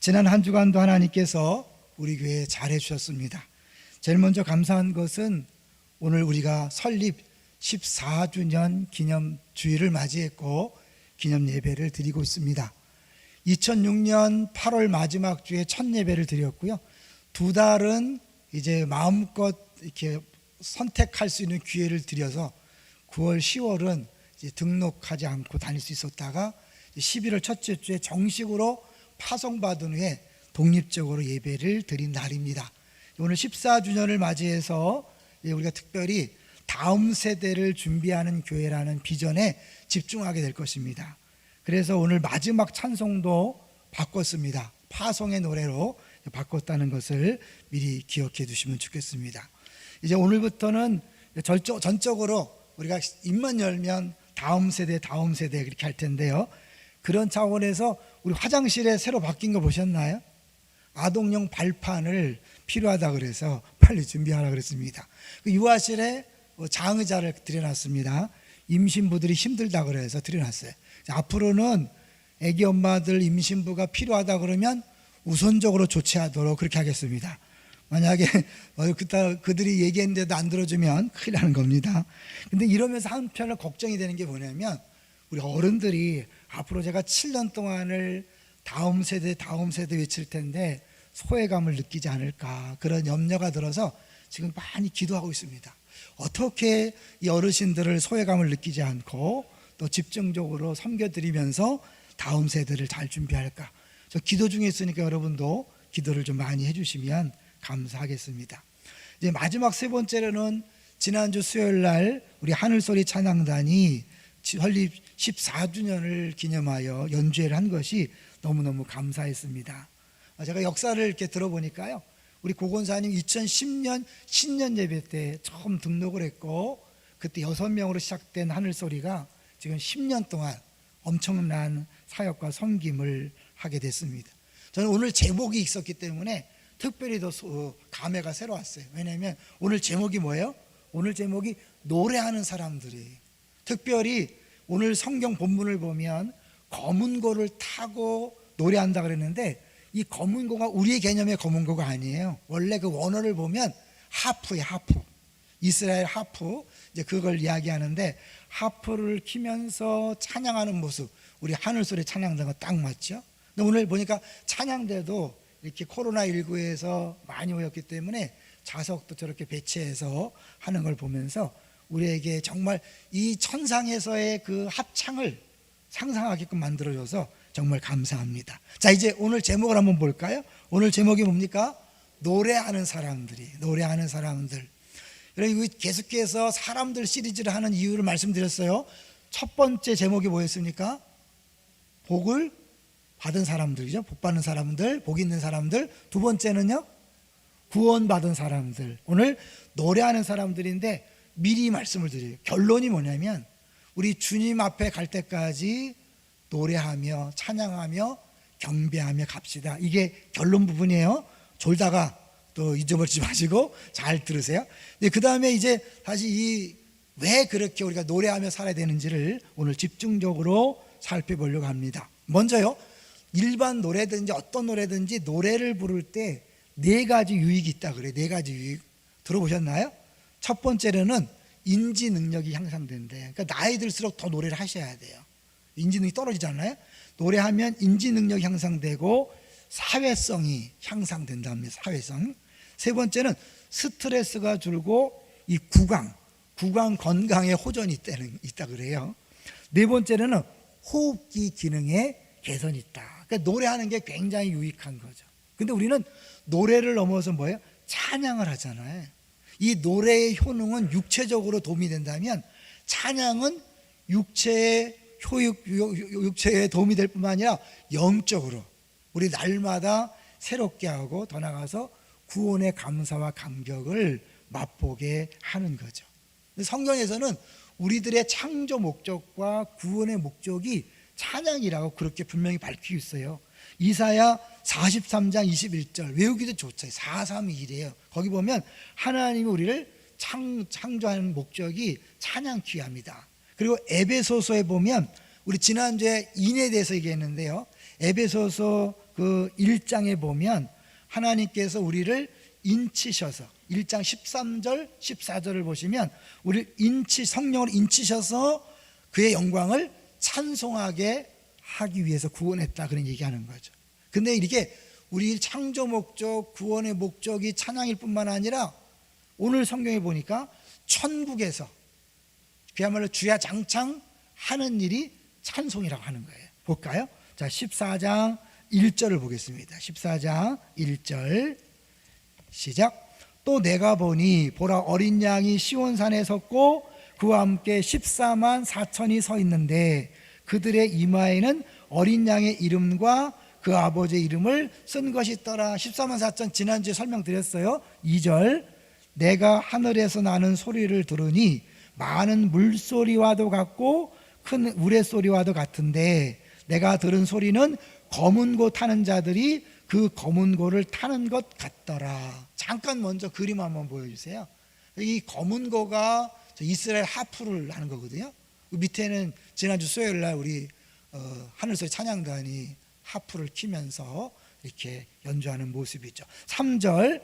지난 한 주간도 하나님께서 우리 교회에 잘해 주셨습니다. 제일 먼저 감사한 것은 오늘 우리가 설립 14주년 기념 주일을 맞이했고 기념 예배를 드리고 있습니다. 2006년 8월 마지막 주에 첫 예배를 드렸고요. 두 달은 이제 마음껏 이렇게 선택할 수 있는 기회를 드려서 9월, 10월은 이제 등록하지 않고 다닐 수 있었다가 11월 첫째 주에 정식으로 파송받은 후에 독립적으로 예배를 드린 날입니다. 오늘 14주년을 맞이해서 우리가 특별히 다음 세대를 준비하는 교회라는 비전에 집중하게 될 것입니다. 그래서 오늘 마지막 찬송도 바꿨습니다. 파송의 노래로 바꿨다는 것을 미리 기억해 두시면 좋겠습니다. 이제 오늘부터는 전적으로 우리가 입만 열면 다음 세대 그렇게 할 텐데요. 그런 차원에서 우리 화장실에 새로 바뀐 거 보셨나요? 아동용 발판을 필요하다 그래서 빨리 준비하라 그랬습니다. 그 유아실에 장의자를 들여놨습니다. 임신부들이 힘들다 그래서 들여놨어요. 앞으로는 아기 엄마들 임신부가 필요하다 그러면 우선적으로 조치하도록 그렇게 하겠습니다. 만약에 그들이 얘기했는데도 안 들어주면 큰일 나는 겁니다. 근데 이러면서 한편으로 걱정이 되는 게 뭐냐면 우리 어른들이 앞으로 제가 7년 동안을 다음 세대 외칠 텐데 소외감을 느끼지 않을까, 그런 염려가 들어서 지금 많이 기도하고 있습니다. 어떻게 이 어르신들을 소외감을 느끼지 않고 또 집중적으로 섬겨드리면서 다음 세대를 잘 준비할까. 저 기도 중에 있으니까 여러분도 기도를 좀 많이 해주시면 감사하겠습니다. 이제 마지막 세 번째로는 지난주 수요일 날 우리 하늘소리 찬양단이 설립 14주년을 기념하여 연주회를 한 것이 너무너무 감사했습니다. 제가 역사를 이렇게 들어보니까요, 우리 고건사님 2010년 신년 예배 때 처음 등록을 했고 그때 6명으로 시작된 하늘소리가 지금 10년 동안 엄청난 사역과 섬김을 하게 됐습니다. 저는 오늘 제목이 있었기 때문에 특별히 더 감회가 새로웠어요. 왜냐하면 오늘 제목이 뭐예요? 오늘 제목이 노래하는 사람들이, 특별히 오늘 성경 본문을 보면 검은고를 타고 노래한다 그랬는데 이 검은고가 우리의 개념의 검은고가 아니에요. 원래 그 원어를 보면 하프예요. 하프. 이스라엘 하프, 이제 그걸 이야기하는데 하프를 키면서 찬양하는 모습, 우리 하늘소리 찬양대가 딱 맞죠? 근데 오늘 보니까 찬양대도 이렇게 코로나19에서 많이 오였기 때문에 좌석도 저렇게 배치해서 하는 걸 보면서 우리에게 정말 이 천상에서의 그 합창을 상상하게끔 만들어줘서 정말 감사합니다. 자, 이제 오늘 제목을 한번 볼까요? 오늘 제목이 뭡니까? 노래하는 사람들. 여러분, 계속해서 사람들 시리즈를 하는 이유를 말씀드렸어요. 첫 번째 제목이 뭐였습니까? 복을 받은 사람들이죠. 복 받는 사람들, 복 있는 사람들. 두 번째는요, 구원받은 사람들. 오늘 노래하는 사람들인데 미리 말씀을 드려요. 결론이 뭐냐면 우리 주님 앞에 갈 때까지 노래하며 찬양하며 경배하며 갑시다. 이게 결론 부분이에요. 졸다가 또 잊어버리지 마시고 잘 들으세요. 그 다음에 이제 다시 왜 그렇게 우리가 노래하며 살아야 되는지를 오늘 집중적으로 살펴보려고 합니다. 먼저요, 일반 노래든지 어떤 노래든지 노래를 부를 때 네 가지 유익이 있다 그래요. 네 가지 유익 들어보셨나요? 첫 번째로는 인지 능력이 향상된대. 그러니까 나이 들수록 더 노래를 하셔야 돼요. 인지 능력이 떨어지잖아요. 노래하면 인지 능력이 향상되고 사회성이 향상된답니다. 사회성. 세 번째는 스트레스가 줄고 이 구강 건강에 호전이 있다 그래요. 네 번째는 호흡기 기능에 개선이 있다. 그러니까 노래하는 게 굉장히 유익한 거죠. 근데 우리는 노래를 넘어서 뭐예요? 찬양을 하잖아요. 이 노래의 효능은 육체적으로 도움이 된다면 찬양은 육체에 도움이 될 뿐만 아니라 영적으로 우리 날마다 새롭게 하고 더 나아가서 구원의 감사와 감격을 맛보게 하는 거죠. 성경에서는 우리들의 창조 목적과 구원의 목적이 찬양이라고 그렇게 분명히 밝히고 있어요. 이사야 43장 21절 외우기도 좋죠. 432이래요. 거기 보면 하나님이 우리를 창조하는 목적이 찬양 귀합니다. 그리고 에베소서에 보면 우리 지난주에 인에 대해서 얘기했는데요, 에베소서 그 1장에 보면 하나님께서 우리를 인치셔서 1장 13절 14절을 보시면 우리 성령을 인치셔서 그의 영광을 찬송하게 하기 위해서 구원했다, 그런 얘기하는 거죠. 근데 이렇게 우리 창조 목적, 구원의 목적이 찬양일 뿐만 아니라 오늘 성경에 보니까 천국에서 그야말로 주야장창 하는 일이 찬송이라고 하는 거예요. 볼까요? 자, 14장 1절을 보겠습니다. 14장 1절 시작. 또 내가 보니 보라, 어린 양이 시온산에 섰고 그와 함께 14만 4천이 서 있는데 그들의 이마에는 어린 양의 이름과 그 아버지의 이름을 쓴 것이 있더라. 14만 4천 지난주에 설명드렸어요. 2절. 내가 하늘에서 나는 소리를 들으니 많은 물소리와도 같고 큰 우레소리와도 같은데 내가 들은 소리는 검은 고 타는 자들이 그 검은 고를 타는 것 같더라. 잠깐 먼저 그림 한번 보여주세요. 이 검은 고가 이스라엘 하프를 하는 거거든요. 그 밑에는 지난주 수요일 날 우리 하늘소리 찬양단이 하프를 키면서 이렇게 연주하는 모습이죠. 3절.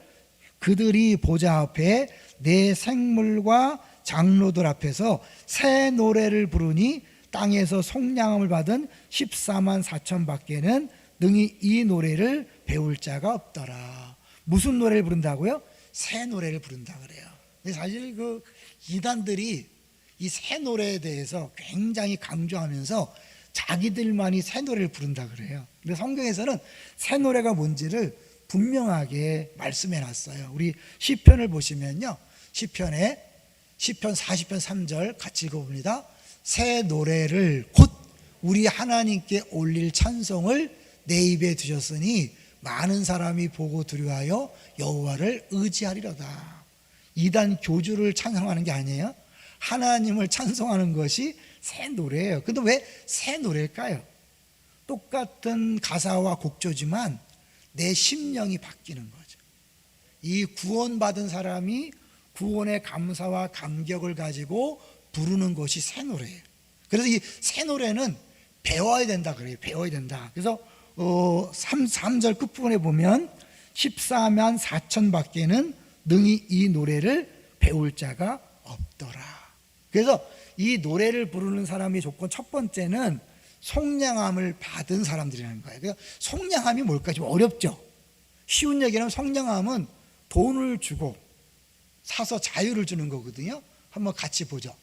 그들이 보좌 앞에 내 생물과 장로들 앞에서 새 노래를 부르니 땅에서 속량함을 받은 14만 4천 밖에는 능히 이 노래를 배울 자가 없더라. 무슨 노래를 부른다고요? 새 노래를 부른다 그래요. 사실 그 이단들이 이 새 노래에 대해서 굉장히 강조하면서 자기들만이 새 노래를 부른다 그래요. 근데 성경에서는 새 노래가 뭔지를 분명하게 말씀해 놨어요. 우리 시편을 보시면요, 시편 40편 3절 같이 읽어봅니다. 새 노래를 곧 우리 하나님께 올릴 찬송을 내 입에 두셨으니 많은 사람이 보고 두려워하여 여호와를 의지하리로다. 이단 교주를 찬송하는 게 아니에요. 하나님을 찬송하는 것이 새 노래예요. 근데 왜 새 노래일까요? 똑같은 가사와 곡조지만 내 심령이 바뀌는 거죠. 이 구원받은 사람이 구원의 감사와 감격을 가지고 부르는 것이 새 노래예요. 그래서 이 새 노래는 배워야 된다 그래요. 배워야 된다. 그래서 3절 끝부분에 보면 14만 4천 밖에는 능히 이 노래를 배울 자가 없더라. 그래서 이 노래를 부르는 사람의 조건 첫 번째는 속량함을 받은 사람들이라는 거예요. 그러니까 속량함이 뭘까? 좀 어렵죠. 쉬운 얘기는 속량함은 돈을 주고 사서 자유를 주는 거거든요. 한번 같이 보죠.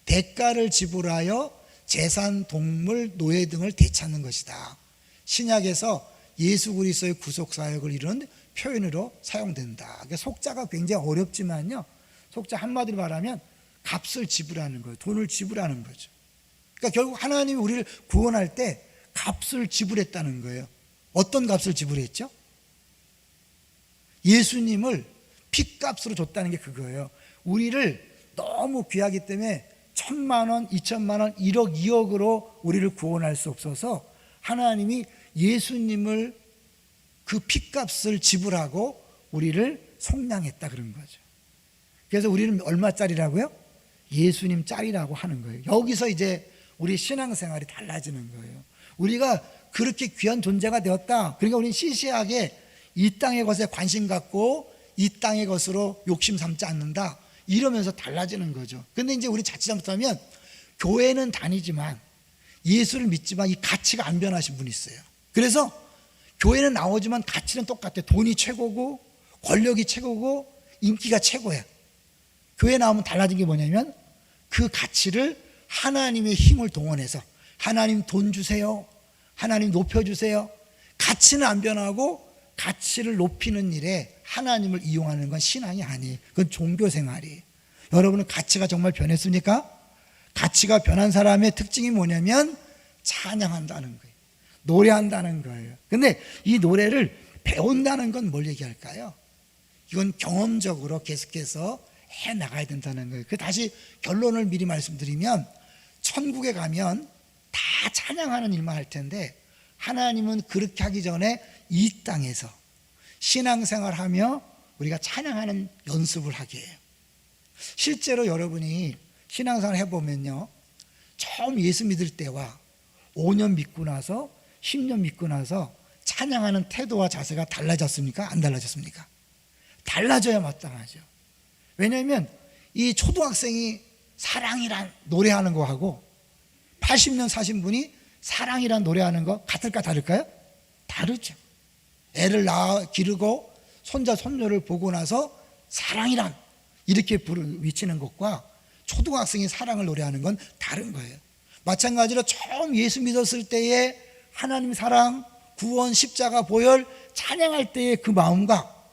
대가를 지불하여 재산, 동물, 노예 등을 되찾는 것이다. 신약에서 예수 그리스도의 구속 사역을 이루는 표현으로 사용된다. 그러니까 속자가 굉장히 어렵지만요, 속자 한마디로 말하면 값을 지불하는 거예요. 돈을 지불하는 거죠. 그러니까 결국 하나님이 우리를 구원할 때 값을 지불했다는 거예요. 어떤 값을 지불했죠? 예수님을 피값으로 줬다는 게 그거예요. 우리를 너무 귀하기 때문에 1,000만 원, 2,000만 원, 1억, 2억으로 우리를 구원할 수 없어서 하나님이 예수님을 그 피값을 지불하고 우리를 속량했다 그런 거죠. 그래서 우리는 얼마짜리라고요? 예수님 짤이라고 하는 거예요. 여기서 이제 우리 신앙생활이 달라지는 거예요. 우리가 그렇게 귀한 존재가 되었다. 그러니까 우리는 시시하게 이 땅의 것에 관심 갖고 이 땅의 것으로 욕심 삼지 않는다. 이러면서 달라지는 거죠. 근데 이제 우리 자칫 잘못하면 교회는 다니지만 예수를 믿지만 이 가치가 안 변하신 분이 있어요. 그래서 교회는 나오지만 가치는 똑같아. 돈이 최고고 권력이 최고고 인기가 최고야. 교회 나오면 달라진 게 뭐냐면 그 가치를 하나님의 힘을 동원해서 하나님 돈 주세요, 하나님 높여주세요. 가치는 안 변하고 가치를 높이는 일에 하나님을 이용하는 건 신앙이 아니에요. 그건 종교생활이에요. 여러분은 가치가 정말 변했습니까? 가치가 변한 사람의 특징이 뭐냐면 찬양한다는 거예요. 노래한다는 거예요. 근데 이 노래를 배운다는 건 뭘 얘기할까요? 이건 경험적으로 계속해서 해 나가야 된다는 거예요. 그 다시 결론을 미리 말씀드리면 천국에 가면 다 찬양하는 일만 할 텐데 하나님은 그렇게 하기 전에 이 땅에서 신앙생활하며 우리가 찬양하는 연습을 하게 해요. 실제로 여러분이 신앙생활 해보면요, 처음 예수 믿을 때와 5년 믿고 나서 10년 믿고 나서 찬양하는 태도와 자세가 달라졌습니까? 안 달라졌습니까? 달라져야 마땅하죠. 왜냐하면 이 초등학생이 사랑이란 노래하는 거하고 80년 사신 분이 사랑이란 노래하는 거 같을까 다를까요? 다르죠. 애를 낳아 기르고 손자 손녀를 보고 나서 사랑이란 이렇게 외치는 것과 초등학생이 사랑을 노래하는 건 다른 거예요. 마찬가지로 처음 예수 믿었을 때의 하나님 사랑, 구원, 십자가, 보혈 찬양할 때의 그 마음과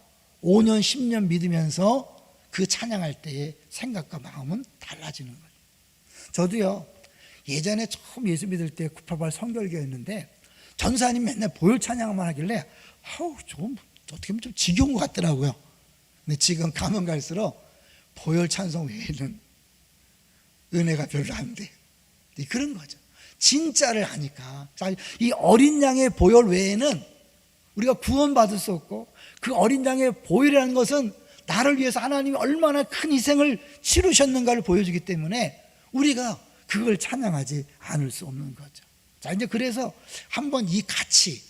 5년, 10년 믿으면서 그 찬양할 때의 생각과 마음은 달라지는 거예요. 저도요, 예전에 처음 예수 믿을 때 988 성결교였는데 전사님 맨날 보혈 찬양만 하길래 좀 어떻게 보면 좀 지겨운 것 같더라고요. 근데 지금 가면 갈수록 보혈 찬송 외에는 은혜가 별로 안 돼. 그런 거죠. 진짜를 아니까. 이 어린 양의 보혈 외에는 우리가 구원받을 수 없고, 그 어린 양의 보혈이라는 것은 나를 위해서 하나님이 얼마나 큰 희생을 치르셨는가를 보여주기 때문에 우리가 그걸 찬양하지 않을 수 없는 거죠. 자, 이제 그래서 한번 이 가치,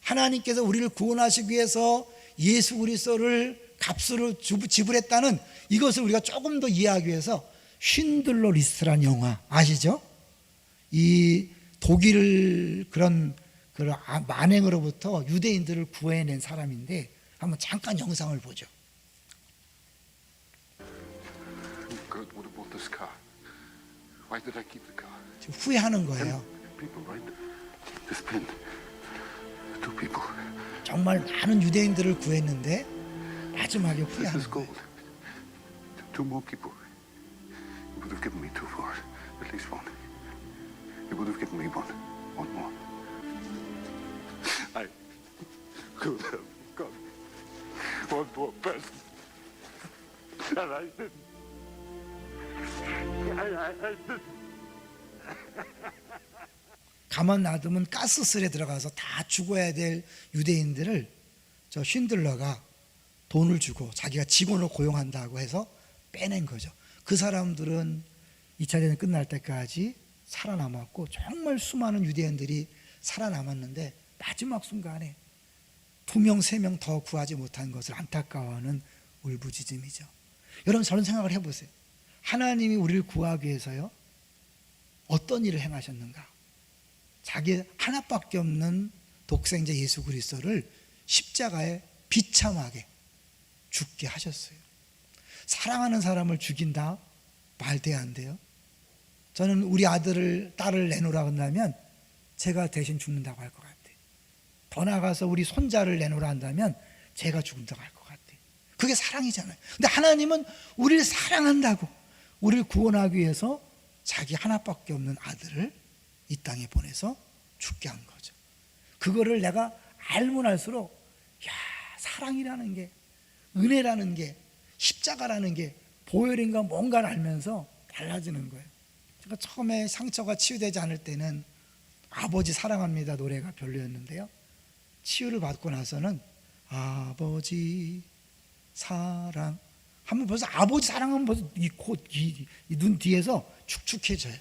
하나님께서 우리를 구원하시기 위해서 예수 그리스도를 값으로 지불했다는 이것을 우리가 조금 더 이해하기 위해서 쉰들러 리스트라는 영화 아시죠? 이 독일 그런 만행으로부터 유대인들을 구해낸 사람인데 한번 잠깐 영상을 보죠. God would have bought this car. Why did I keep the car? 지금 후회하는 거예요. People, right? This pen. Two people. 정말 많은 유대인들을 구했는데 마지막에 This 후회하는 is 거예요. gold. Two more people. You would have given me two for it. At least one. You would have given me one. One more. I could have got one more person. And I didn't. I didn't. 가만 놔두면 가스실에 들어가서 다 죽어야 될 유대인들을 저 쉰들러가 돈을 주고 자기가 직원을 고용한다고 해서 빼낸 거죠. 그 사람들은 2차 대전이 끝날 때까지 살아남았고 정말 수많은 유대인들이 살아남았는데 마지막 순간에 2명, 3명 더 구하지 못한 것을 안타까워하는 울부짖음이죠. 여러분 저런 생각을 해보세요. 하나님이 우리를 구하기 위해서요 어떤 일을 행하셨는가? 자기 하나밖에 없는 독생자 예수 그리스도를 십자가에 비참하게 죽게 하셨어요. 사랑하는 사람을 죽인다? 말돼 안 돼요. 저는 우리 아들을 딸을 내놓으라 한다면 제가 대신 죽는다고 할 것 같아요. 더 나아가서 우리 손자를 내놓으라 한다면 제가 죽는다고 할 것 같아요. 그게 사랑이잖아요. 근데 하나님은 우리를 사랑한다고 우리를 구원하기 위해서 자기 하나밖에 없는 아들을 이 땅에 보내서 죽게 한 거죠. 그거를 내가 알면 알수록 사랑이라는 게, 은혜라는 게, 십자가라는 게 보혈인가 뭔가를 알면서 달라지는 거예요. 제가 처음에 상처가 치유되지 않을 때는 아버지 사랑합니다 노래가 별로였는데요, 치유를 받고 나서는 아버지 사랑 하면 벌써 아버지 사랑하면 벌써 이 눈 뒤에서 축축해져요.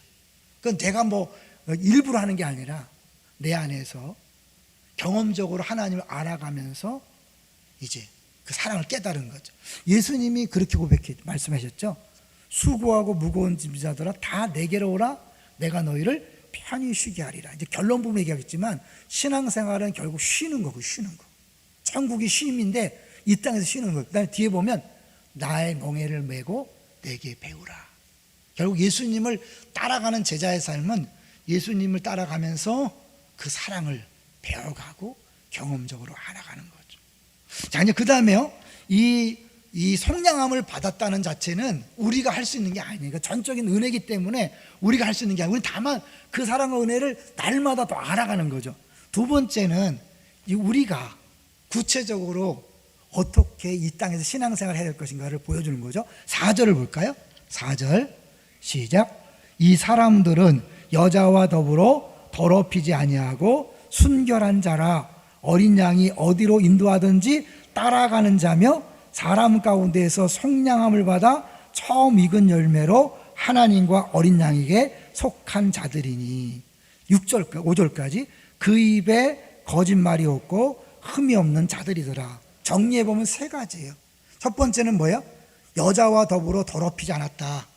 그건 내가 뭐 일부러 하는 게 아니라 내 안에서 경험적으로 하나님을 알아가면서 이제 그 사랑을 깨달은 거죠. 예수님이 그렇게 말씀하셨죠. 수고하고 무거운 짐자들아 다 내게로 오라, 내가 너희를 편히 쉬게 하리라. 이제 결론 부분 얘기하겠지만 신앙생활은 결국 쉬는 거고, 쉬는 거. 천국이 쉼인데 이 땅에서 쉬는 거예요. 그다음에 뒤에 보면 나의 멍에를 메고 내게 배우라. 결국 예수님을 따라가는 제자의 삶은 예수님을 따라가면서 그 사랑을 배워가고 경험적으로 알아가는 거죠. 자, 이제 그 다음에요. 이 속량함을 받았다는 자체는 우리가 할 수 있는 게 아니에요. 그러니까 전적인 은혜이기 때문에 우리가 할 수 있는 게 아니고, 우리는 다만 그 사랑과 은혜를 날마다 더 알아가는 거죠. 두 번째는 우리가 구체적으로 어떻게 이 땅에서 신앙생활을 해야 될 것인가를 보여주는 거죠. 4절을 볼까요? 4절 시작. 이 사람들은 여자와 더불어 더럽히지 아니하고 순결한 자라, 어린 양이 어디로 인도하든지 따라가는 자며 사람 가운데에서 속량함을 받아 처음 익은 열매로 하나님과 어린 양에게 속한 자들이니. 5절까지 그 입에 거짓말이 없고 흠이 없는 자들이더라. 정리해보면 세 가지예요. 첫 번째는 뭐예요? 여자와 더불어 더럽히지 않았다.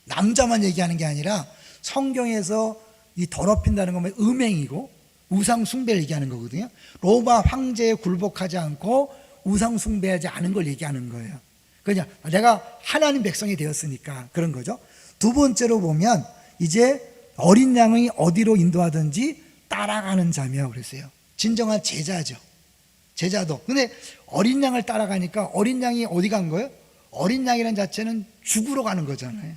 남자만 얘기하는 게 아니라 성경에서 이 더럽힌다는 건 음행이고 우상 숭배를 얘기하는 거거든요. 로마 황제에 굴복하지 않고 우상 숭배하지 않은 걸 얘기하는 거예요. 그냥 내가 하나님 백성이 되었으니까 그런 거죠. 두 번째로 보면 이제 어린 양이 어디로 인도하든지 따라가는 자며 그랬어요. 진정한 제자죠. 제자도. 근데 어린 양을 따라가니까 어린 양이 어디 간 거예요? 어린 양이라는 자체는 죽으러 가는 거잖아요.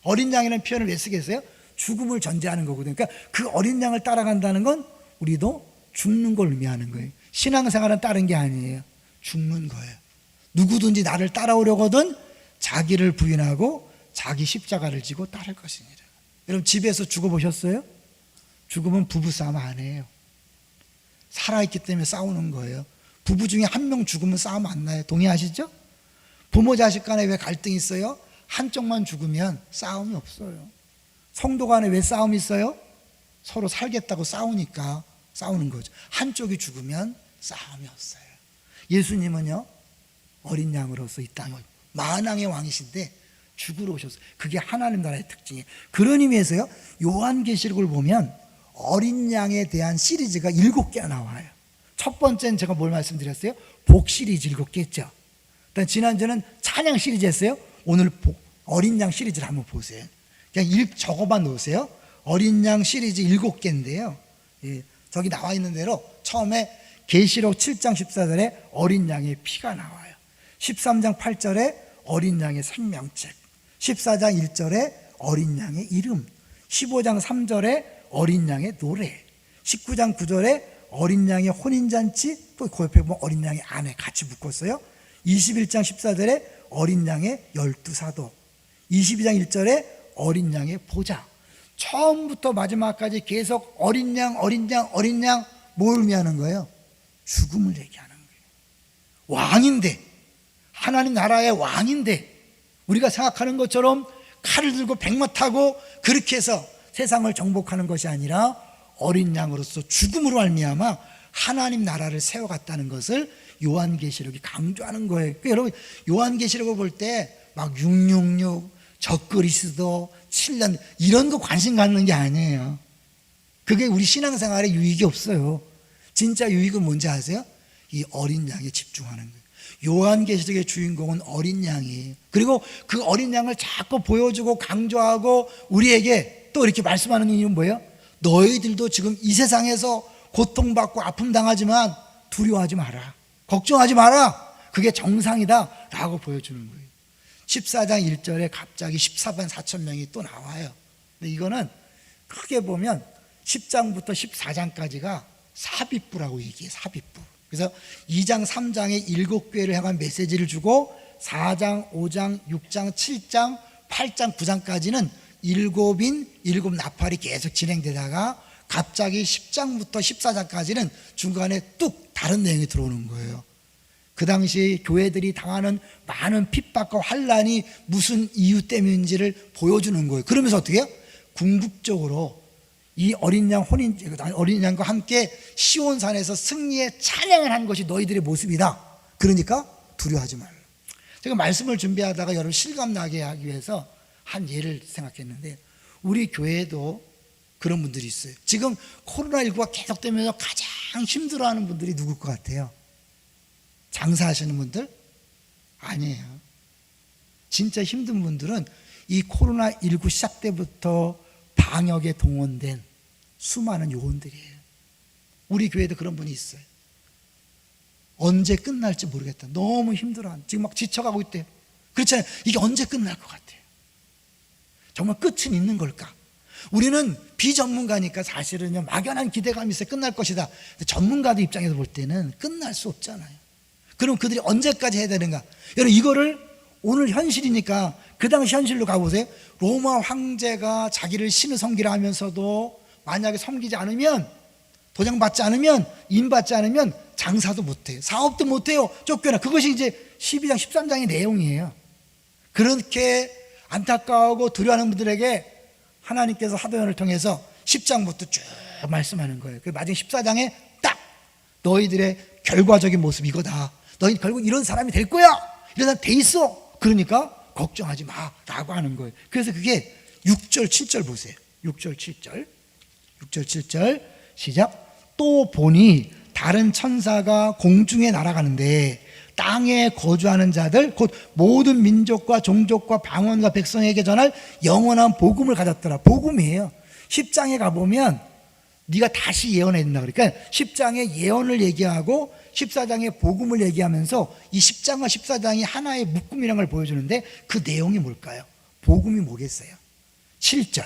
어린 양이라는 표현을 왜 쓰겠어요? 죽음을 전제하는 거거든요. 그러니까 그 어린 양을 따라간다는 건 우리도 죽는 걸 의미하는 거예요. 신앙생활은 다른 게 아니에요. 죽는 거예요. 누구든지 나를 따라오려거든 자기를 부인하고 자기 십자가를 지고 따를 것이니라. 여러분 집에서 죽어보셨어요? 죽으면 부부싸움 안 해요. 살아있기 때문에 싸우는 거예요. 부부 중에 한 명 죽으면 싸움 안 나요. 동의하시죠? 부모 자식 간에 왜 갈등이 있어요? 한쪽만 죽으면 싸움이 없어요. 성도 간에 왜 싸움이 있어요? 서로 살겠다고 싸우니까 싸우는 거죠. 한쪽이 죽으면 싸움이 없어요. 예수님은요 어린 양으로서 이 땅에 만왕의 왕이신데 죽으러 오셨어요. 그게 하나님 나라의 특징이에요. 그런 의미에서요 요한계시록을 보면 어린 양에 대한 시리즈가 7개가 나와요. 첫 번째는 제가 뭘 말씀드렸어요? 복 시리즈 7개 했죠. 지난주는 찬양 시리즈 했어요. 오늘 어린 양 시리즈를 한번 보세요. 그냥 적어만 놓으세요. 어린 양 시리즈 7개인데요. 저기 나와 있는 대로 처음에 계시록 7장 14절에 어린 양의 피가 나와요. 13장 8절에 어린 양의 생명책, 14장 1절에 어린 양의 이름, 15장 3절에 어린 양의 노래, 19장 9절에 어린 양의 혼인잔치, 또 그 옆에 보면 어린 양의 아내 같이 묶었어요. 21장 14절에 어린 양의 12사도, 22장 1절에 어린 양의 보좌. 처음부터 마지막까지 계속 어린 양, 어린 양, 어린 양, 뭘 의미하는 거예요? 죽음을 얘기하는 거예요. 왕인데, 하나님 나라의 왕인데, 우리가 생각하는 것처럼 칼을 들고 백마 타고 그렇게 해서 세상을 정복하는 것이 아니라 어린 양으로서 죽음으로 말미암아 하나님 나라를 세워갔다는 것을 요한계시록이 강조하는 거예요. 그러니까 여러분 요한계시록을 볼 때 막 666, 적그리스도, 7년 이런 거 관심 갖는 게 아니에요. 그게 우리 신앙생활에 유익이 없어요. 진짜 유익은 뭔지 아세요? 이 어린 양에 집중하는 거예요. 요한계시록의 주인공은 어린 양이에요. 그리고 그 어린 양을 자꾸 보여주고 강조하고 우리에게 또 이렇게 말씀하는 이유는 뭐예요? 너희들도 지금 이 세상에서 고통받고 아픔 당하지만 두려워하지 마라. 걱정하지 마라. 그게 정상이다 라고 보여주는 거예요. 14장 1절에 갑자기 14만 4천 명이 또 나와요. 근데 이거는 크게 보면 10장부터 14장까지가 삽입부라고 얘기해요. 삽입부. 그래서 2장 3장에 7교회를 향한 메시지를 주고 4장 5장 6장 7장 8장 9장까지는 7 나팔이 계속 진행되다가 갑자기 10장부터 14장까지는 중간에 뚝 다른 내용이 들어오는 거예요. 그 당시 교회들이 당하는 많은 핍박과 환난이 무슨 이유 때문인지를 보여주는 거예요. 그러면서 어떻게 해요? 궁극적으로 이 어린 양과 함께 시온산에서 승리의 찬양을 한 것이 너희들의 모습이다. 그러니까 두려워하지 말라. 제가 말씀을 준비하다가 여러분 실감나게 하기 위해서 한 예를 생각했는데 우리 교회에도 그런 분들이 있어요. 지금 코로나19가 계속되면서 가장 힘들어하는 분들이 누굴 것 같아요? 장사하시는 분들? 아니에요. 진짜 힘든 분들은 이 코로나19 시작 때부터 방역에 동원된 수많은 요원들이에요. 우리 교회도 그런 분이 있어요. 언제 끝날지 모르겠다. 너무 힘들어. 지금 막 지쳐가고 있대요. 그렇잖아요. 이게 언제 끝날 것 같아요. 정말 끝은 있는 걸까? 우리는 비전문가니까 사실은요 막연한 기대감이 있어요. 끝날 것이다. 근데 전문가들 입장에서 볼 때는 끝날 수 없잖아요. 그럼 그들이 언제까지 해야 되는가? 여러분 이거를 오늘 현실이니까 그 당시 현실로 가보세요. 로마 황제가 자기를 신을 섬기라 하면서도 만약에 섬기지 않으면 도장받지 않으면 인받지 않으면 장사도 못해요. 사업도 못해요. 쫓겨나. 그것이 이제 12장 13장의 내용이에요. 그렇게 안타까워하고 두려워하는 분들에게 하나님께서 사도연을 통해서 10장부터 쭉 말씀하는 거예요. 그 마지막 14장에 딱 너희들의 결과적인 모습 이거다. 너희 결국 이런 사람이 될 거야. 이런 사람 돼 있어. 그러니까 걱정하지 마 라고 하는 거예요. 그래서 그게 6절 7절 보세요. 6절 7절 6절 7절 시작. 또 보니 다른 천사가 공중에 날아가는데 땅에 거주하는 자들 곧 모든 민족과 종족과 방언과 백성에게 전할 영원한 복음을 가졌더라. 복음이에요. 10장에 가보면 네가 다시 예언해야 된다. 그러니까 10장에 예언을 얘기하고 14장에 복음을 얘기하면서 이 10장과 14장이 하나의 묶음이라는 걸 보여주는데 그 내용이 뭘까요? 복음이 뭐겠어요? 7절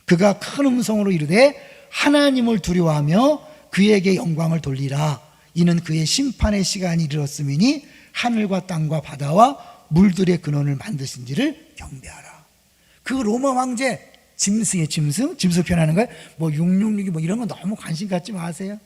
그가 큰 음성으로 이르되 하나님을 두려워하며 그에게 영광을 돌리라. 이는 그의 심판의 시간이 이르렀음이니 하늘과 땅과 바다와 물들의 근원을 만드신지를 경배하라. 그 로마 황제 짐승의 짐승 표현하는 거예요. 뭐 666이 뭐 이런 거 너무 관심 갖지 마세요.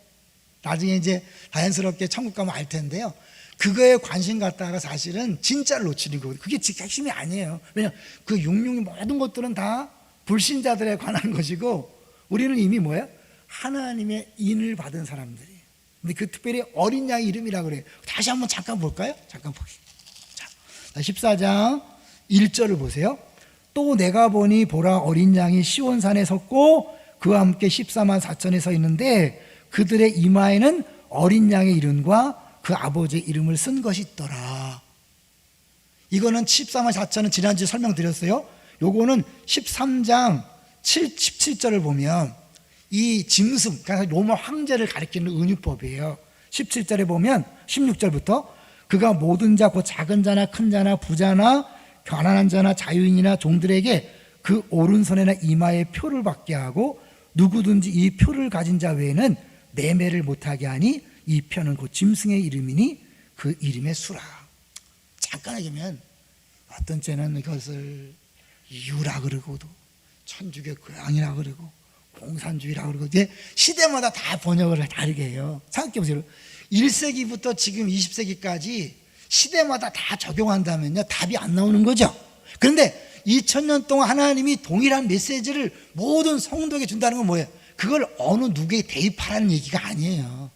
나중에 이제 자연스럽게 천국 가면 알 텐데요. 그거에 관심 갖다가 사실은 진짜를 놓치는 거거든요. 그게 핵심이 아니에요. 왜냐하면 그 666이 모든 것들은 다 불신자들에 관한 것이고 우리는 이미 뭐예요? 하나님의 인을 받은 사람들이에요. 근데 그 특별히 어린 양의 이름이라고 그래요. 다시 한번 잠깐 볼까요? 잠깐 보기. 자, 14장 1절을 보세요. 또 내가 보니 보라 어린 양이 시온산에 섰고 그와 함께 14만 4천에 서 있는데 그들의 이마에는 어린 양의 이름과 그 아버지의 이름을 쓴 것이 있더라. 이거는 14만 4천은 지난주에 설명드렸어요. 요거는 13장 17절을 보면 이 짐승, 그러니까 로마 황제를 가리키는 은유법이에요. 17절에 보면 16절부터 그가 모든 자, 곧 작은 자나 큰 자나 부자나 가난한 자나 자유인이나 종들에게 그 오른손이나 이마에 표를 받게 하고 누구든지 이 표를 가진 자 외에는 매매를 못하게 하니 이 표는 곧 짐승의 이름이니 그 이름의 수라. 잠깐 얘기하면 어떤 때는 이것을 이유라 그러고도 천주교 교양이라 그러고 공산주의라 그러고 이제 시대마다 다 번역을 다르게 해요. 생각해 보세요. 1세기부터 지금 20세기까지 시대마다 다 적용한다면요 답이 안 나오는 거죠. 그런데 2000년 동안 하나님이 동일한 메시지를 모든 성도에게 준다는 건 뭐예요? 그걸 어느 누구에게 대입하라는 얘기가 아니에요.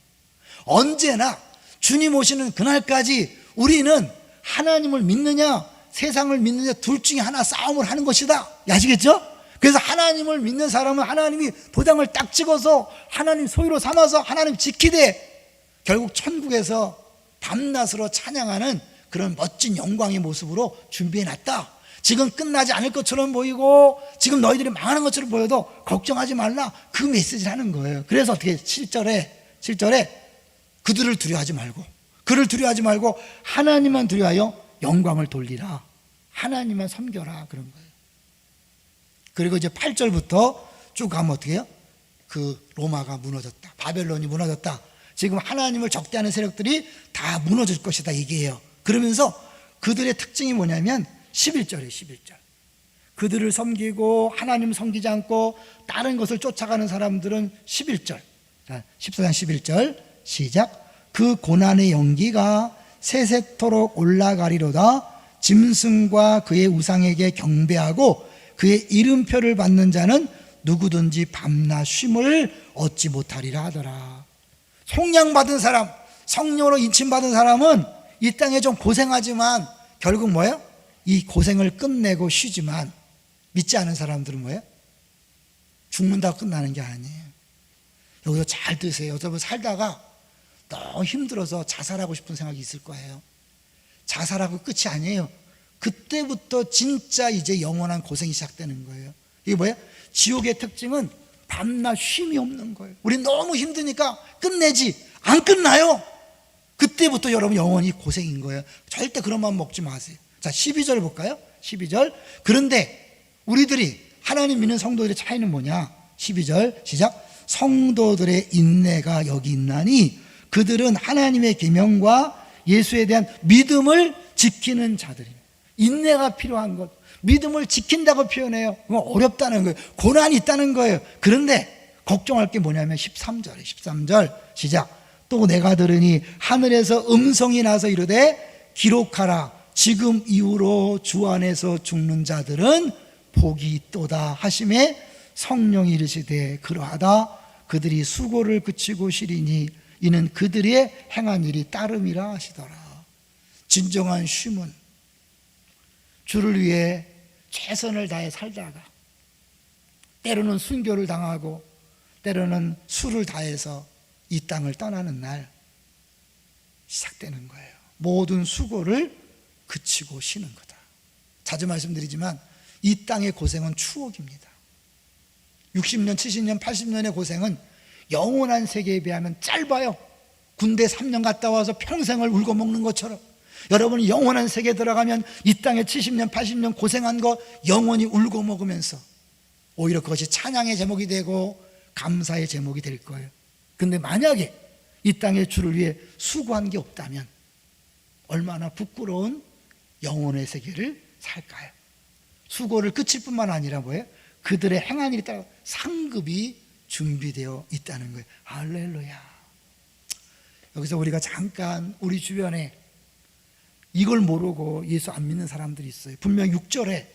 언제나 주님 오시는 그날까지 우리는 하나님을 믿느냐 세상을 믿느냐 둘 중에 하나 싸움을 하는 것이다. 아시겠죠? 그래서 하나님을 믿는 사람은 하나님이 도장을 딱 찍어서 하나님 소유로 삼아서 하나님 지키되 결국 천국에서 밤낮으로 찬양하는 그런 멋진 영광의 모습으로 준비해놨다. 지금 끝나지 않을 것처럼 보이고 지금 너희들이 망하는 것처럼 보여도 걱정하지 말라. 그 메시지를 하는 거예요. 그래서 어떻게 7절에 그들을 두려워하지 말고 그를 두려워하지 말고 하나님만 두려워하여 영광을 돌리라. 하나님만 섬겨라. 그런 거예요. 그리고 이제 8절부터 쭉 가면 어떻게 해요? 그 로마가 무너졌다. 바벨론이 무너졌다. 지금 하나님을 적대하는 세력들이 다 무너질 것이다 얘기해요. 그러면서 그들의 특징이 뭐냐면 11절이에요. 11절. 그들을 섬기고 하나님 섬기지 않고 다른 것을 쫓아가는 사람들은 11절. 14장 11절 시작. 그 고난의 연기가 세세토록 올라가리로다. 짐승과 그의 우상에게 경배하고 그의 이름표를 받는 자는 누구든지 밤낮 쉼을 얻지 못하리라 하더라. 속량받은 사람, 성령으로 인침받은 사람은 이 땅에 좀 고생하지만 결국 뭐예요? 이 고생을 끝내고 쉬지만 믿지 않은 사람들은 뭐예요? 죽는다고 끝나는 게 아니에요. 여기서 잘 드세요. 여러분 살다가 너무 힘들어서 자살하고 싶은 생각이 있을 거예요. 자살하고 끝이 아니에요. 그때부터 진짜 이제 영원한 고생이 시작되는 거예요. 이게 뭐예요? 지옥의 특징은 밤낮 쉼이 없는 거예요. 우리 너무 힘드니까 끝내지 안 끝나요. 그때부터 여러분 영원히 고생인 거예요. 절대 그런 마음 먹지 마세요. 자 12절 볼까요? 12절. 그런데 우리들이 하나님 믿는 성도들의 차이는 뭐냐? 12절 시작. 성도들의 인내가 여기 있나니 그들은 하나님의 계명과 예수에 대한 믿음을 지키는 자들입니다. 인내가 필요한 것, 믿음을 지킨다고 표현해요. 어렵다는 거예요. 고난이 있다는 거예요. 그런데 걱정할 게 뭐냐면 13절에 13절 시작. 또 내가 들으니 하늘에서 음성이 나서 이르되 기록하라. 지금 이후로 주 안에서 죽는 자들은 복이 있도다 하심에 성령이 이르시되 그러하다. 그들이 수고를 그치고 쉬리니 이는 그들의 행한 일이 따름이라 하시더라. 진정한 쉼은 주를 위해 최선을 다해 살다가 때로는 순교를 당하고 때로는 수를 다해서 이 땅을 떠나는 날 시작되는 거예요. 모든 수고를 그치고 쉬는 거다. 자주 말씀드리지만 이 땅의 고생은 추억입니다. 60년, 70년, 80년의 고생은 영원한 세계에 비하면 짧아요. 군대 3년 갔다 와서 평생을 울고 먹는 것처럼 여러분이 영원한 세계에 들어가면 이 땅에 70년, 80년 고생한 거 영원히 울고 먹으면서 오히려 그것이 찬양의 제목이 되고 감사의 제목이 될 거예요. 근데 만약에 이 땅에 주를 위해 수고한 게 없다면 얼마나 부끄러운 영혼의 세계를 살까요? 수고를 그칠 뿐만 아니라 뭐예요? 그들의 행한 일에 따라 상급이 준비되어 있다는 거예요. 할렐루야. 여기서 우리가 잠깐 우리 주변에 이걸 모르고 예수 안 믿는 사람들이 있어요. 분명 6절에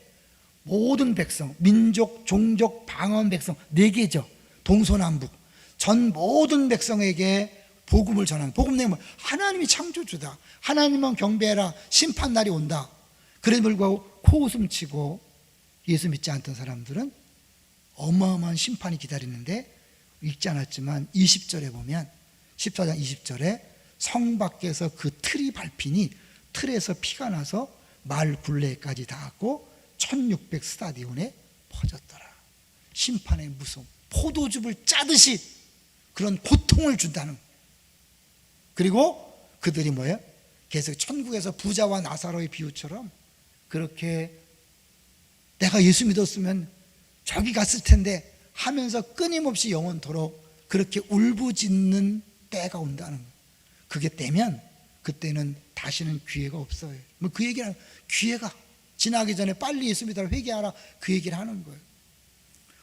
모든 백성, 민족, 종족, 방언 백성 4개죠. 동서남북 전 모든 백성에게 복음을 전하는, 복음 내용은 하나님이 창조주다, 하나님만 경배해라, 심판날이 온다. 그래도 불구하고 코웃음치고 예수 믿지 않던 사람들은 어마어마한 심판이 기다리는데 읽지 않았지만 20절에 보면 14장 20절에 성 밖에서 그 틀이 밟히니 틀에서 피가 나서 말 굴레까지 닿았고 1600 스타디온에 퍼졌더라. 심판의 무서움, 포도즙을 짜듯이 그런 고통을 준다는. 그리고 그들이 뭐예요? 계속 천국에서 부자와 나사로의 비유처럼 그렇게 내가 예수 믿었으면 저기 갔을 텐데 하면서 끊임없이 영원토록 그렇게 울부짖는 때가 온다는 거예요. 그게 때면 그때는 다시는 기회가 없어요. 뭐 그 얘기는 기회가 지나기 전에 빨리 예수 믿어라, 회개하라, 그 얘기를 하는 거예요.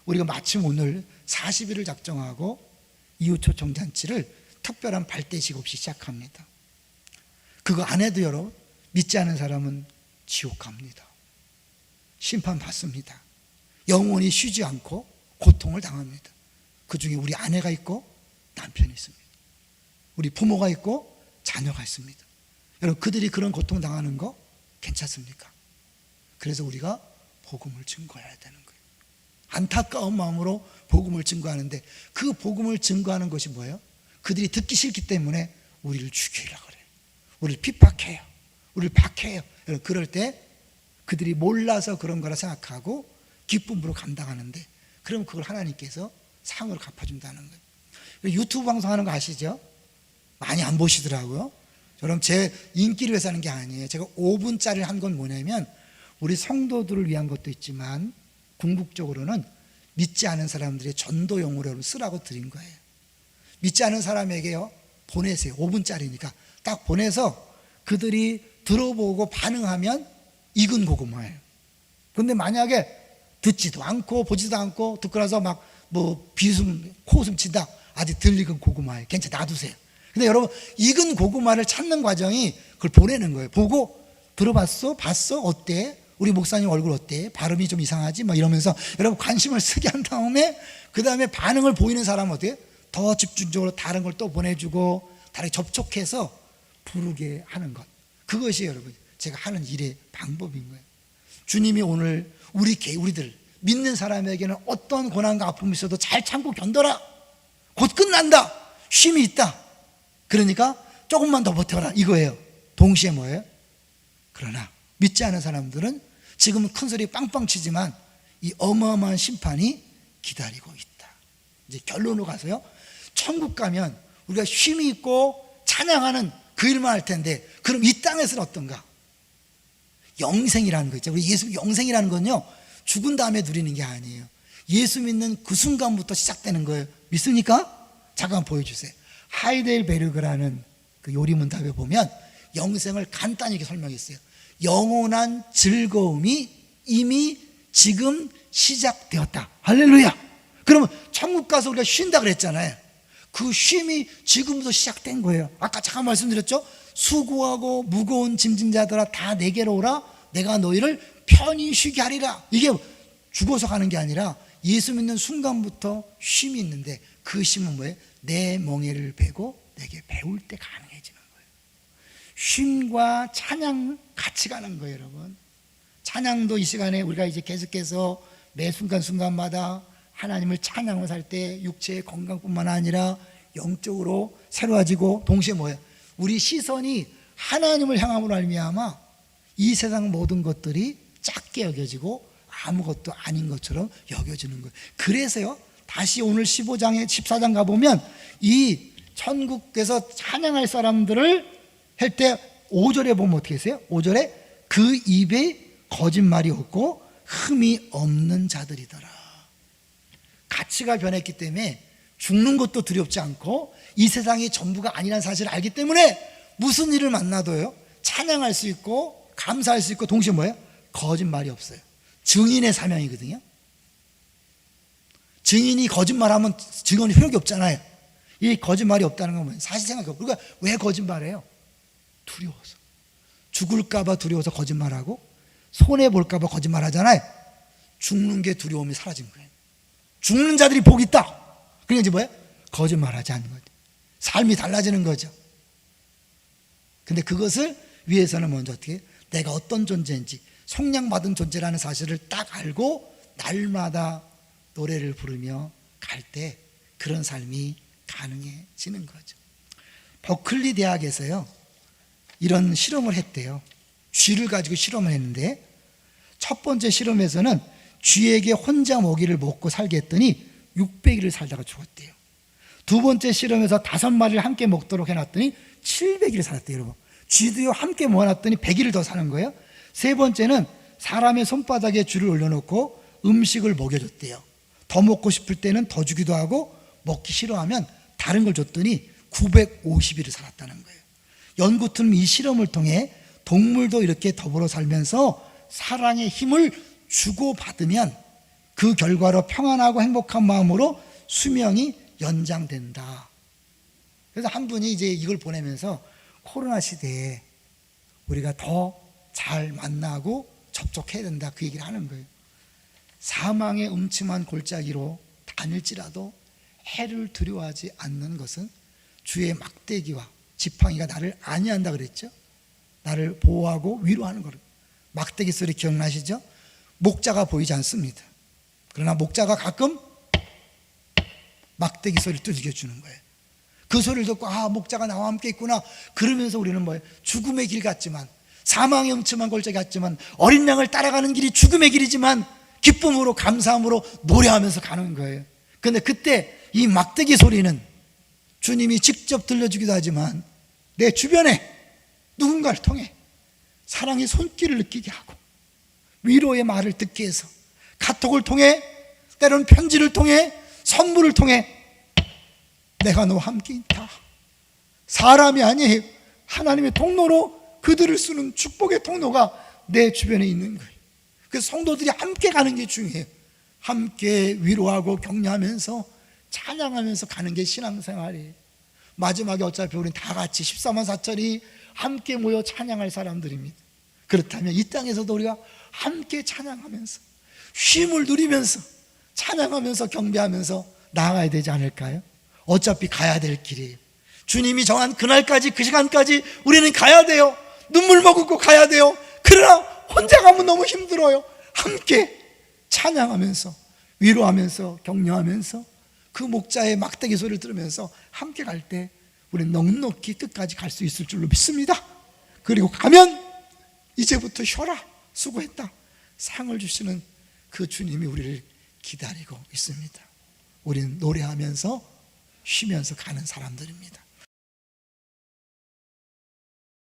우리가 마침 오늘 40일을 작정하고 이웃초청잔치를 특별한 발대식 없이 시작합니다. 그거 안 해도 여러분 믿지 않은 사람은 지옥 갑니다. 심판 받습니다. 영원히 쉬지 않고 고통을 당합니다. 그 중에 우리 아내가 있고 남편이 있습니다. 우리 부모가 있고 자녀가 있습니다. 여러분 그들이 그런 고통 당하는 거 괜찮습니까? 그래서 우리가 복음을 증거해야 되는 거예요. 안타까운 마음으로 복음을 증거하는데 그 복음을 증거하는 것이 뭐예요? 그들이 듣기 싫기 때문에 우리를 죽이려고 그래요. 우리를 핍박해요. 우리를 박해요. 여러분 그럴 때 그들이 몰라서 그런 거라 생각하고 기쁨으로 감당하는데 그럼 그걸 하나님께서 상으로 갚아준다는 거예요. 유튜브 방송하는 거 아시죠? 많이 안 보시더라고요. 여러분 제 인기를 위해서 하는 게 아니에요. 제가 5분짜리를 한 건 뭐냐면 우리 성도들을 위한 것도 있지만 궁극적으로는 믿지 않은 사람들의 전도용으로 쓰라고 드린 거예요. 믿지 않은 사람에게요 보내세요. 5분짜리니까 딱 보내서 그들이 들어보고 반응하면 익은 고구마예요. 그런데 만약에 듣지도 않고 보지도 않고 듣고 나서 막 뭐 비숨 코웃음 친다, 아직 덜 익은 고구마예요. 괜찮아, 놔두세요. 근데 여러분 익은 고구마를 찾는 과정이 그걸 보내는 거예요. 보고 들어봤어? 봤어? 어때? 우리 목사님 얼굴 어때? 발음이 좀 이상하지? 막 이러면서 여러분 관심을 쓰게 한 다음에 그 다음에 반응을 보이는 사람은 어떻게? 더 집중적으로 다른 걸 또 보내주고 다른 접촉해서 부르게 하는 것. 그것이 여러분 제가 하는 일의 방법인 거예요. 주님이 오늘 우리들 믿는 사람에게는 어떤 고난과 아픔이 있어도 잘 참고 견뎌라. 곧 끝난다. 쉼이 있다. 그러니까 조금만 더 버텨라 이거예요. 동시에 뭐예요? 그러나 믿지 않은 사람들은 지금은 큰 소리 빵빵 치지만 이 어마어마한 심판이 기다리고 있다. 이제 결론으로 가서요, 천국 가면 우리가 쉼이 있고 찬양하는 그 일만 할 텐데 그럼 이 땅에서는 어떤가? 영생이라는 거 있죠. 우리 예수 영생이라는 건요 죽은 다음에 누리는 게 아니에요. 예수 믿는 그 순간부터 시작되는 거예요. 믿습니까? 잠깐 보여주세요. 하이델베르그라는 그 요리문답에 보면 영생을 간단히 이렇게 설명했어요. 영원한 즐거움이 이미 지금 시작되었다. 할렐루야. 그러면 천국 가서 우리가 쉰다 그랬잖아요. 그 쉼이 지금부터 시작된 거예요. 아까 잠깐 말씀드렸죠. 수고하고 무거운 짐진 자들아 다 내게로 오라. 내가 너희를 편히 쉬게 하리라. 이게 죽어서 가는 게 아니라 예수 믿는 순간부터 쉼이 있는데 그 쉼은 뭐예요? 내 멍에를 베고 내게 배울 때 가능해지는 거예요. 쉼과 찬양 같이 가는 거예요, 여러분. 찬양도 이 시간에 우리가 이제 계속해서 매 순간순간마다 하나님을 찬양을 살 때 육체의 건강뿐만 아니라 영적으로 새로워지고, 동시에 뭐예요? 우리 시선이 하나님을 향함으로 말미암아 이 세상 모든 것들이 작게 여겨지고 아무것도 아닌 것처럼 여겨지는 거예요. 그래서요, 다시 오늘 15장에 14장 가보면 이 천국에서 찬양할 사람들을 할 때 5절에 보면 어떻게 했어요? 5절에 그 입에 거짓말이 없고 흠이 없는 자들이더라. 가치가 변했기 때문에 죽는 것도 두렵지 않고 이 세상이 전부가 아니라는 사실을 알기 때문에 무슨 일을 만나도요, 찬양할 수 있고 감사할 수 있고, 동시에 뭐예요? 거짓말이 없어요. 증인의 사명이거든요. 증인이 거짓말하면 증언이 효력이 없잖아요. 이 거짓말이 없다는 건 뭐예요? 사실 생각해요. 우리가 왜 거짓말해요? 두려워서. 죽을까봐 두려워서 거짓말하고, 손해볼까봐 거짓말하잖아요. 죽는 게 두려움이 사라진 거예요. 죽는 자들이 복이 있다. 그러니까 이제 뭐예요? 거짓말하지 않는 거죠. 삶이 달라지는 거죠. 근데 그것을 위해서는 먼저 어떻게 해요? 내가 어떤 존재인지, 속량받은 존재라는 사실을 딱 알고 날마다 노래를 부르며 갈 때 그런 삶이 가능해지는 거죠. 버클리 대학에서요, 이런 실험을 했대요. 쥐를 가지고 실험을 했는데, 첫 번째 실험에서는 쥐에게 혼자 먹이를 먹고 살게 했더니 600일을 살다가 죽었대요. 두 번째 실험에서 5마리를 함께 먹도록 해놨더니 700일을 살았대요, 여러분. 쥐도요, 함께 모아놨더니 100일을 더 사는 거예요. 세 번째는 사람의 손바닥에 쥐를 올려놓고 음식을 먹여줬대요. 더 먹고 싶을 때는 더 주기도 하고, 먹기 싫어하면 다른 걸 줬더니 950일을 살았다는 거예요. 연구팀은 이 실험을 통해 동물도 이렇게 더불어 살면서 사랑의 힘을 주고받으면 그 결과로 평안하고 행복한 마음으로 수명이 연장된다. 그래서 한 분이 이제 이걸 보내면서 코로나 시대에 우리가 더 잘 만나고 접촉해야 된다, 그 얘기를 하는 거예요. 사망의 음침한 골짜기로 다닐지라도 해를 두려워하지 않는 것은 주의 막대기와 지팡이가 나를 안위한다 그랬죠. 나를 보호하고 위로하는 거를. 막대기 소리 기억나시죠? 목자가 보이지 않습니다. 그러나 목자가 가끔 막대기 소리를 두들겨주는 거예요. 그 소리를 듣고, 아, 목자가 나와 함께 있구나. 그러면서 우리는 뭐예요? 죽음의 길 같지만, 사망의 음침한 골짜기 같지만, 어린 양을 따라가는 길이 죽음의 길이지만 기쁨으로 감사함으로 노래하면서 가는 거예요. 그런데 그때 이 막대기 소리는 주님이 직접 들려주기도 하지만 내 주변에 누군가를 통해 사랑의 손길을 느끼게 하고, 위로의 말을 듣게 해서, 카톡을 통해, 때로는 편지를 통해, 선물을 통해 내가 너와 함께 있다. 사람이 아니에요. 하나님의 통로로 그들을 쓰는 축복의 통로가 내 주변에 있는 거예요. 그래서 성도들이 함께 가는 게 중요해요. 함께 위로하고 격려하면서 찬양하면서 가는 게 신앙생활이에요. 마지막에 어차피 우리는 다 같이 14만 4천이 함께 모여 찬양할 사람들입니다. 그렇다면 이 땅에서도 우리가 함께 찬양하면서 쉼을 누리면서 찬양하면서 경배하면서 나아가야 되지 않을까요? 어차피 가야 될 길이에요. 주님이 정한 그날까지, 그 시간까지 우리는 가야 돼요. 눈물 머금고 가야 돼요. 그러나 혼자 가면 너무 힘들어요. 함께 찬양하면서 위로하면서 격려하면서 그 목자의 막대기 소리를 들으면서 함께 갈 때 우리는 넉넉히 끝까지 갈 수 있을 줄로 믿습니다. 그리고 가면 이제부터 쉬어라, 수고했다, 상을 주시는 그 주님이 우리를 기다리고 있습니다. 우리는 노래하면서 쉬면서 가는 사람들입니다.